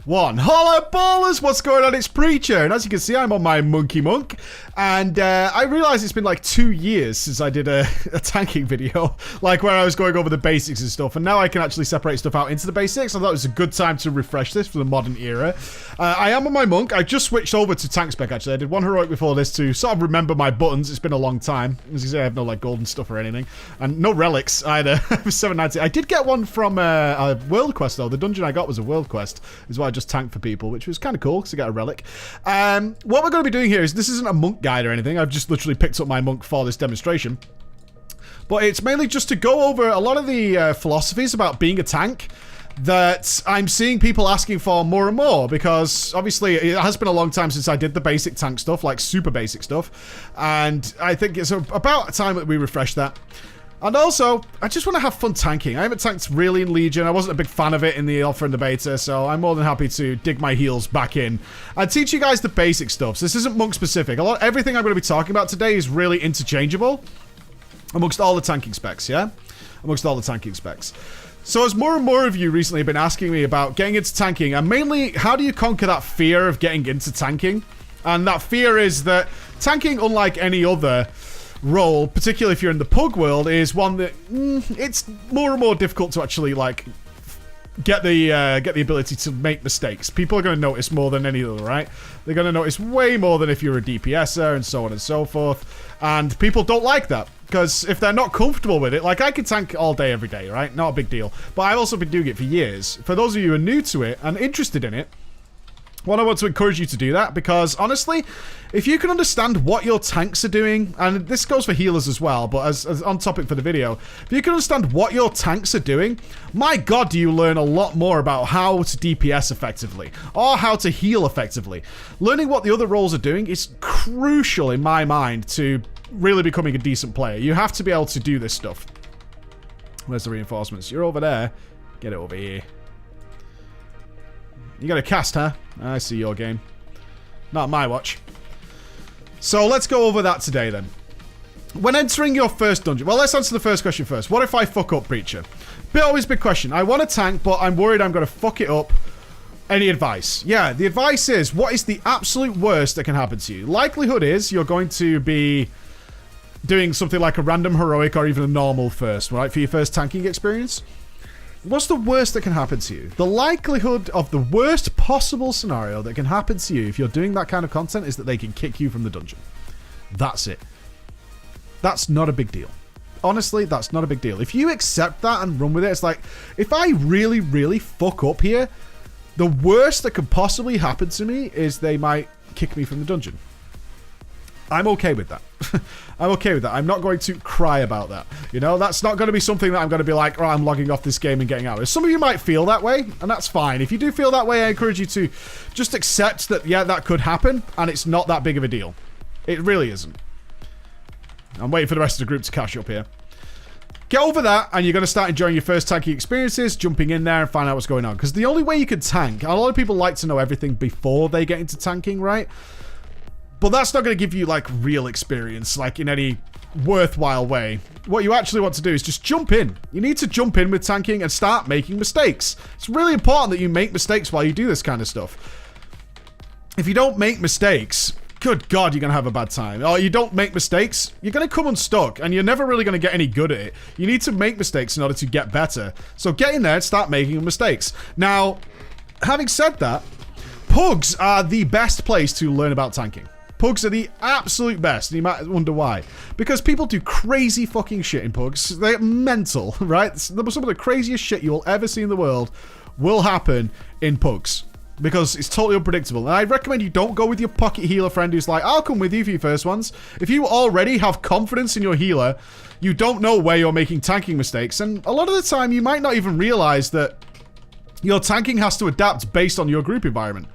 1. Hello, ballers! What's going on? It's Preacher, and as you can see, I'm on my Monkey Monk, and I realized it's been like 2 years since I did a tanking video, like where I was going over the basics and stuff, and now I can actually separate stuff out into the basics. I thought it was a good time to refresh this for the modern era. I am on my Monk. I just switched over to tank spec, actually. I did one heroic before this to sort of remember my buttons. It's been a long time. As you say, I have no like golden stuff or anything, and no relics either. 790. I did get one from a world quest, though. The dungeon I got was a world quest, is why I just tanked for people, which was kind of cool because I got a relic. What we're going to be doing here is, this isn't a monk guide or anything. I've just literally picked up my monk for this demonstration. But it's mainly just to go over a lot of the philosophies about being a tank that I'm seeing people asking for more and more, because obviously it has been a long time since I did the basic tank stuff, like super basic stuff, and I think it's about time that we refresh that. And also, I just want to have fun tanking. I haven't tanked really in Legion. I wasn't a big fan of it in the alpha and the beta, so I'm more than happy to dig my heels back in and teach you guys the basic stuff. So this isn't monk specific. Everything I'm going to be talking about today is really interchangeable amongst all the tanking specs, yeah? Amongst all the tanking specs. So as more and more of you recently have been asking me about getting into tanking, and mainly, how do you conquer that fear of getting into tanking? And that fear is that tanking, unlike any other role, particularly if you're in the pug world, is one that it's more and more difficult to actually like get the ability to make mistakes. People are going to notice more than any other, right? They're going to notice way more than if you're a DPSer and so on and so forth. And people don't like that, because if they're not comfortable with it, like I can tank all day every day, right? Not a big deal. But I've also been doing it for years. For those of you who are new to it and interested in it, well, I want to encourage you to do that, because honestly, if you can understand what your tanks are doing, and this goes for healers as well, but as on topic for the video, if you can understand what your tanks are doing, my god, do you learn a lot more about how to DPS effectively, or how to heal effectively. Learning what the other roles are doing is crucial in my mind to really becoming a decent player. You have to be able to do this stuff. Where's the reinforcements? You're over there. Get it over here. You got a cast, huh? I see your game. Not my watch. So let's go over that today then. When entering your first dungeon... Well, let's answer the first question first. What if I fuck up, Preacher? Always big question. I want to tank, but I'm worried I'm going to fuck it up. Any advice? Yeah, the advice is, what is the absolute worst that can happen to you? Likelihood is you're going to be doing something like a random heroic or even a normal first, right? For your first tanking experience. What's the worst that can happen to you? The likelihood of the worst possible scenario that can happen to you if you're doing that kind of content is that they can kick you from the dungeon. That's it. That's not a big deal. Honestly, that's not a big deal. If you accept that and run with it, it's like, if I really, really fuck up here, the worst that could possibly happen to me is they might kick me from the dungeon. I'm okay with that. I'm okay with that. I'm not going to cry about that. You know, that's not going to be something that I'm going to be like, oh, I'm logging off this game and getting out. Some of you might feel that way, and that's fine. If you do feel that way, I encourage you to just accept that, yeah, that could happen, and it's not that big of a deal. It really isn't. I'm waiting for the rest of the group to catch up here. Get over that, and you're going to start enjoying your first tanking experiences, jumping in there and find out what's going on. Because the only way you can tank, a lot of people like to know everything before they get into tanking, right? But that's not going to give you, like, real experience, like, in any worthwhile way. What you actually want to do is just jump in. You need to jump in with tanking and start making mistakes. It's really important that you make mistakes while you do this kind of stuff. If you don't make mistakes, good God, you're going to have a bad time. Or you don't make mistakes, you're going to come unstuck, and you're never really going to get any good at it. You need to make mistakes in order to get better. So get in there and start making mistakes. Now, having said that, pugs are the best place to learn about tanking. Pugs are the absolute best, and you might wonder why. Because people do crazy fucking shit in pugs. They're mental, right? Some of the craziest shit you will ever see in the world will happen in pugs. Because it's totally unpredictable. And I recommend you don't go with your pocket healer friend who's like, I'll come with you for your first ones. If you already have confidence in your healer, you don't know where you're making tanking mistakes. And a lot of the time, you might not even realize that your tanking has to adapt based on your group environment.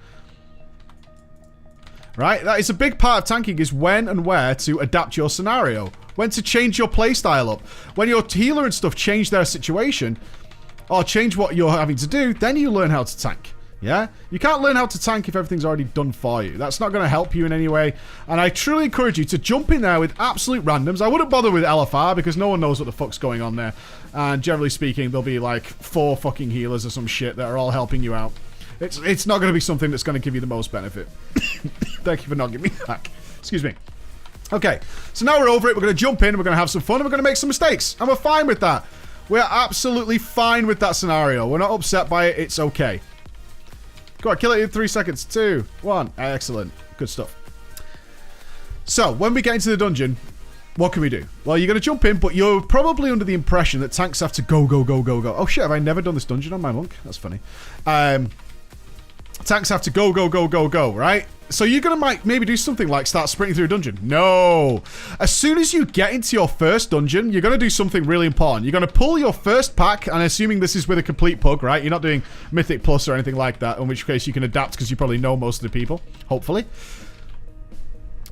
Right? That is a big part of tanking, is when and where to adapt your scenario. When to change your playstyle up. When your healer and stuff change their situation, or change what you're having to do, then you learn how to tank. Yeah? You can't learn how to tank if everything's already done for you. That's not going to help you in any way. And I truly encourage you to jump in there with absolute randoms. I wouldn't bother with LFR because no one knows what the fuck's going on there. And generally speaking, there'll be like 4 fucking healers or some shit that are all helping you out. It's not going to be something that's going to give you the most benefit. Thank you for not giving me back. Excuse me. Okay, so now we're over it. We're going to jump in. We're going to have some fun. And we're going to make some mistakes. And we're fine with that. We're absolutely fine with that scenario. We're not upset by it. It's okay. Go on, kill it in 3 seconds. 2, 1. Excellent. Good stuff. So, when we get into the dungeon, what can we do? Well, you're going to jump in, but you're probably under the impression that tanks have to go, go, go, go, go. Oh, shit, have I never done this dungeon on my monk? That's funny. Tanks have to go, go, go, go, go, right? So you're going to maybe do something like start sprinting through a dungeon. No. As soon as you get into your first dungeon, you're going to do something really important. You're going to pull your first pack, and assuming this is with a complete pug, right? You're not doing Mythic Plus or anything like that, in which case you can adapt because you probably know most of the people, hopefully.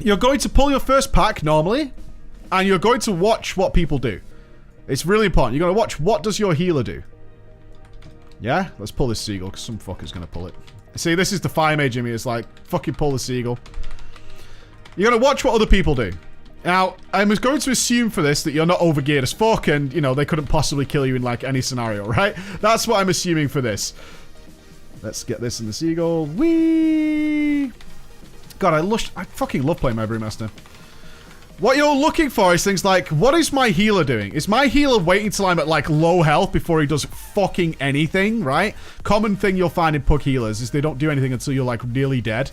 You're going to pull your first pack normally, and you're going to watch what people do. It's really important. You're going to watch what does your healer do. Yeah? Let's pull this seagull, because some fucker's going to pull it. See, this is the fire mage in me. It's like, fucking pull the seagull. You're going to watch what other people do. Now, I'm going to assume for this that you're not overgeared as fuck and, you know, they couldn't possibly kill you in, like, any scenario, right? That's what I'm assuming for this. Let's get this in the seagull. Whee! God, I fucking love playing my Brewmaster. What you're looking for is things like, what is my healer doing? Is my healer waiting till I'm at, like, low health before he does fucking anything, right? Common thing you'll find in pug healers is they don't do anything until you're, like, nearly dead.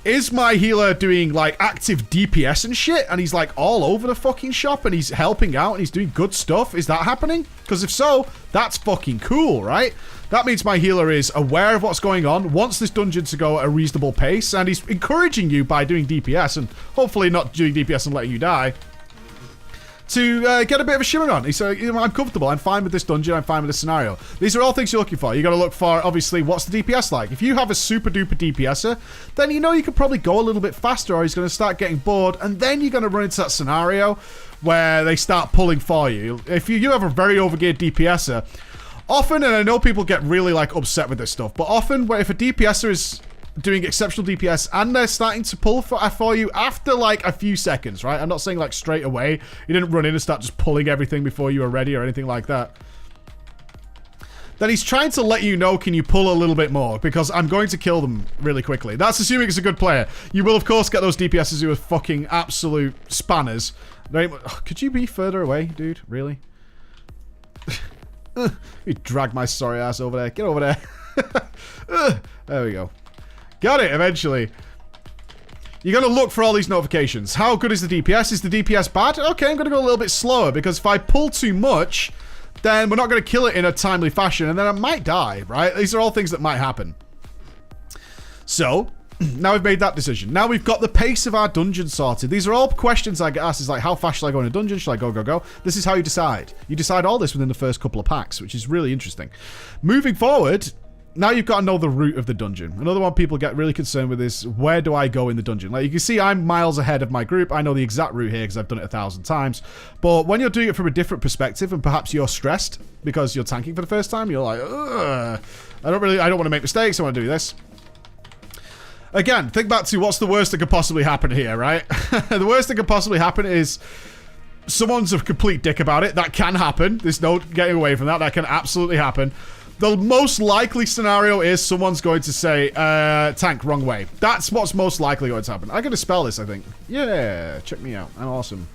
Is my healer doing, like, active DPS and shit? And he's, like, all over the fucking shop and he's helping out and he's doing good stuff? Is that happening? Because if so, that's fucking cool, right? That means my healer is aware of what's going on, wants this dungeon to go at a reasonable pace, and he's encouraging you by doing DPS, and hopefully not doing DPS and letting you die, to get a bit of a shimmer on. He said, you know, I'm comfortable, I'm fine with this dungeon, I'm fine with this scenario. These are all things you're looking for. You got to look for, obviously, what's the DPS like? If you have a super duper DPSer, then you know you could probably go a little bit faster, or he's going to start getting bored, and then you're going to run into that scenario where they start pulling for you. If you have a very overgeared DPSer, often, and I know people get really, like, upset with this stuff, but often, if a DPSer is doing exceptional DPS and they're starting to pull for you after, like, a few seconds, right? I'm not saying, like, straight away. You didn't run in and start just pulling everything before you were ready or anything like that. Then he's trying to let you know, can you pull a little bit more? Because I'm going to kill them really quickly. That's assuming it's a good player. You will, of course, get those DPSers who are fucking absolute spanners. Could you be further away, dude? Really? You drag my sorry ass over there. Get over there. There we go. Got it, eventually. You're going to look for all these notifications. How good is the DPS? Is the DPS bad? Okay, I'm going to go a little bit slower, because if I pull too much, then we're not going to kill it in a timely fashion, and then I might die, right? These are all things that might happen. So, now we've made that decision. Now we've got the pace of our dungeon sorted. These are all questions I get asked. Is like, how fast shall I go in a dungeon? Shall I go, go, go? This is how you decide. You decide all this within the first couple of packs, which is really interesting. Moving forward, now you've got to know the route of the dungeon. Another one people get really concerned with is, where do I go in the dungeon? Like, you can see I'm miles ahead of my group. I know the exact route here because I've done it 1,000 times. But when you're doing it from a different perspective, and perhaps you're stressed because you're tanking for the first time, you're like, ugh, I don't want to make mistakes. I want to do this. Again, think back to what's the worst that could possibly happen here, right? The worst that could possibly happen is someone's a complete dick about it. That can happen. There's no getting away from that. That can absolutely happen. The most likely scenario is someone's going to say, tank, wrong way. That's what's most likely going to happen. I can dispel this, I think. Yeah, check me out. I'm awesome.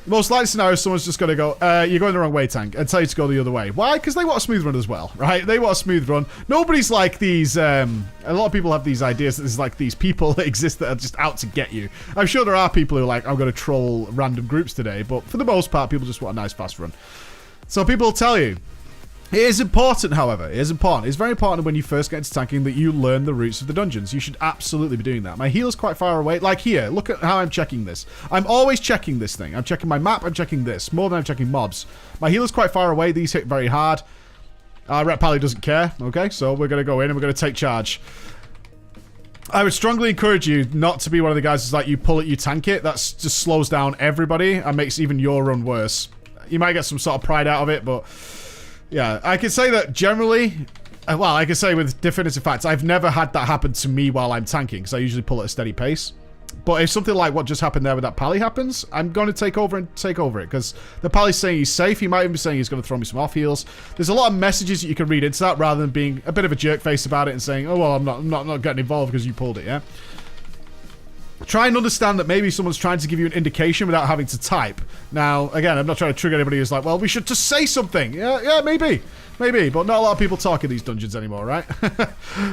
The most likely scenario is someone's just going to go, you're going the wrong way, tank, and tell you to go the other way. Why? Because they want a smooth run as well, right? They want a smooth run. Nobody's like these, a lot of people have these ideas that there's like these people that exist that are just out to get you. I'm sure there are people who are like, I'm going to troll random groups today, but for the most part, people just want a nice fast run. So people will tell you. It is important, however. It is important. It's very important when you first get into tanking that you learn the routes of the dungeons. You should absolutely be doing that. My healer's quite far away. Like here, look at how I'm checking this. I'm always checking this thing. I'm checking my map. I'm checking this. More than I'm checking mobs. My healer's quite far away. These hit very hard. Ret Pally doesn't care. Okay, so we're going to go in and we're going to take charge. I would strongly encourage you not to be one of the guys who's like, you pull it, you tank it. That just slows down everybody and makes even your run worse. You might get some sort of pride out of it, but... yeah, I can say that generally, well, I can say with definitive facts, I've never had that happen to me while I'm tanking, because I usually pull at a steady pace. But if something like what just happened there with that pally happens, I'm going to take over it, because the pally's saying he's safe. He might even be saying he's going to throw me some off heals. There's a lot of messages that you can read into that rather than being a bit of a jerk face about it and saying, oh, well, I'm not getting involved because you pulled it, yeah? Try and understand that maybe someone's trying to give you an indication without having to type. Now, again, I'm not trying to trigger anybody who's like, well, we should just say something. Yeah, maybe. Maybe, but not a lot of people talk in these dungeons anymore, right?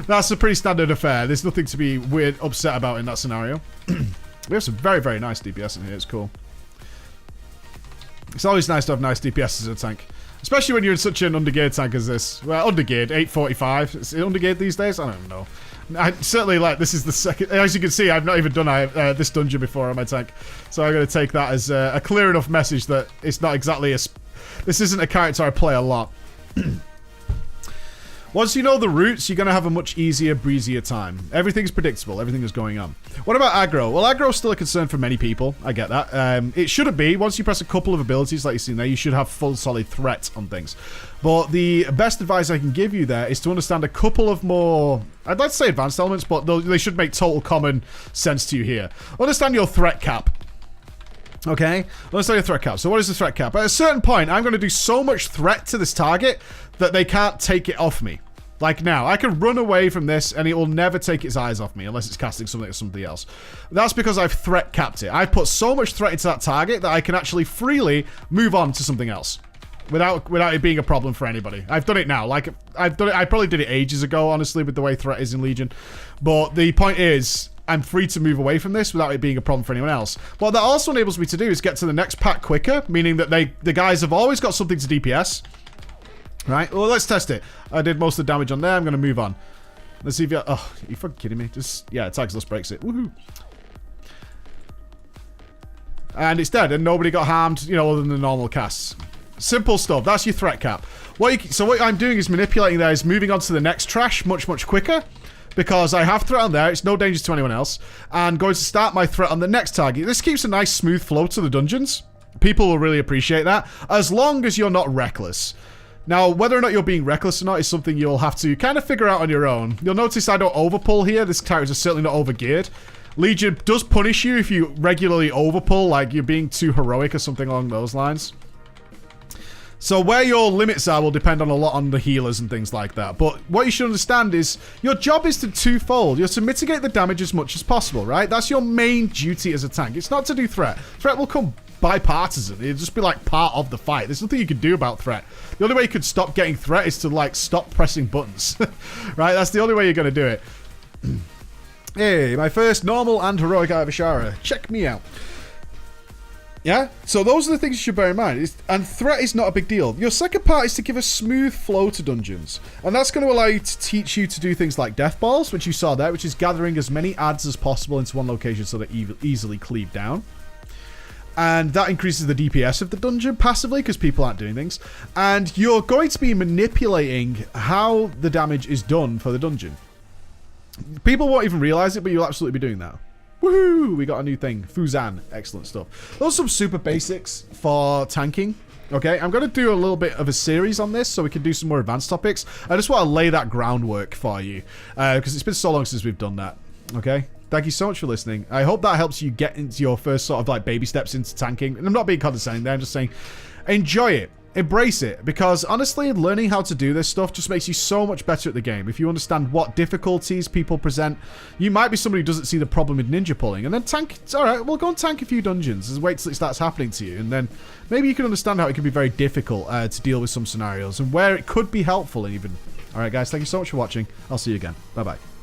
That's a pretty standard affair. There's nothing to be weird, upset about in that scenario. We have some very, very nice DPS in here. It's cool. It's always nice to have nice DPS as a tank. Especially when you're in such an undergeared tank as this. Well, undergeared, 845. Is it undergeared these days? I don't know. I certainly, like, this is the second... As you can see, I've not even done this dungeon before on my tank. So I'm going to take that as a clear enough message that it's not exactly a... This isn't a character I play a lot. Once you know the routes, you're going to have a much easier, breezier time. Everything's predictable. Everything is going on. What about aggro? Well, aggro is still a concern for many people. I get that. It shouldn't be. Once you press a couple of abilities like you've seen there, you should have full solid threat on things. But the best advice I can give you there is to understand a couple of more... I'd like to say advanced elements, but they should make total common sense to you here. Understand your threat cap. Okay, let's say a threat cap. So what is the threat cap? At a certain point, I'm going to do so much threat to this target that they can't take it off me. Like now, I can run away from this and it will never take its eyes off me unless it's casting something at somebody else. That's because I've threat capped it. I've put so much threat into that target that I can actually freely move on to something else without it being a problem for anybody. I've done it now. Like I've done it. I probably did it ages ago, honestly, with the way threat is in Legion. But the point is, I'm free to move away from this without it being a problem for anyone else. What that also enables me to do is get to the next pack quicker, meaning that the guys have always got something to DPS. Right? Well, let's test it. I did most of the damage on there. I'm going to move on. Let's see if you... Oh, are you fucking kidding me? Just... Yeah, Tags breaks it. Woohoo. And it's dead, and nobody got harmed, you know, other than the normal casts. Simple stuff. That's your threat cap. So what I'm doing is manipulating there is moving on to the next trash much, much quicker. Because I have threat on there, it's no danger to anyone else, and going to start my threat on the next target. This keeps a nice smooth flow to the dungeons. People will really appreciate that, as long as you're not reckless. Now, whether or not you're being reckless or not is something you'll have to kind of figure out on your own. You'll notice I don't overpull here. This character is certainly not overgeared. Legion does punish you if you regularly overpull, like you're being too heroic or something along those lines. So where your limits are will depend on a lot on the healers and things like that. But what you should understand is your job is to twofold. You're to mitigate the damage as much as possible, right? That's your main duty as a tank. It's not to do threat. Threat will come bipartisan. It'll just be like part of the fight. There's nothing you can do about threat. The only way you could stop getting threat is to like stop pressing buttons. Right? That's the only way you're going to do it. Hey, my first normal and heroic Ivashara. Check me out. Yeah? So those are the things you should bear in mind. And threat is not a big deal. Your second part is to give a smooth flow to dungeons. And that's going to allow you to teach you to do things like death balls, which you saw there, which is gathering as many adds as possible into one location so that easily cleave down. And that increases the DPS of the dungeon passively because people aren't doing things. And you're going to be manipulating how the damage is done for the dungeon. People won't even realize it, but you'll absolutely be doing that. Woohoo! We got a new thing. Fuzan. Excellent stuff. Those are some super basics for tanking. Okay, I'm going to do a little bit of a series on this so we can do some more advanced topics. I just want to lay that groundwork for you because it's been so long since we've done that. Okay? Thank you so much for listening. I hope that helps you get into your first sort of like baby steps into tanking. And I'm not being condescending there. I'm just saying enjoy it. Embrace it. Because honestly, learning how to do this stuff just makes you so much better at the game. If you understand what difficulties people present, you might be somebody who doesn't see the problem with ninja pulling. And then tank, it's alright, we'll go and tank a few dungeons and wait till it starts happening to you. And then maybe you can understand how it can be very difficult to deal with some scenarios and where it could be helpful even. Alright guys, thank you so much for watching. I'll see you again. Bye bye.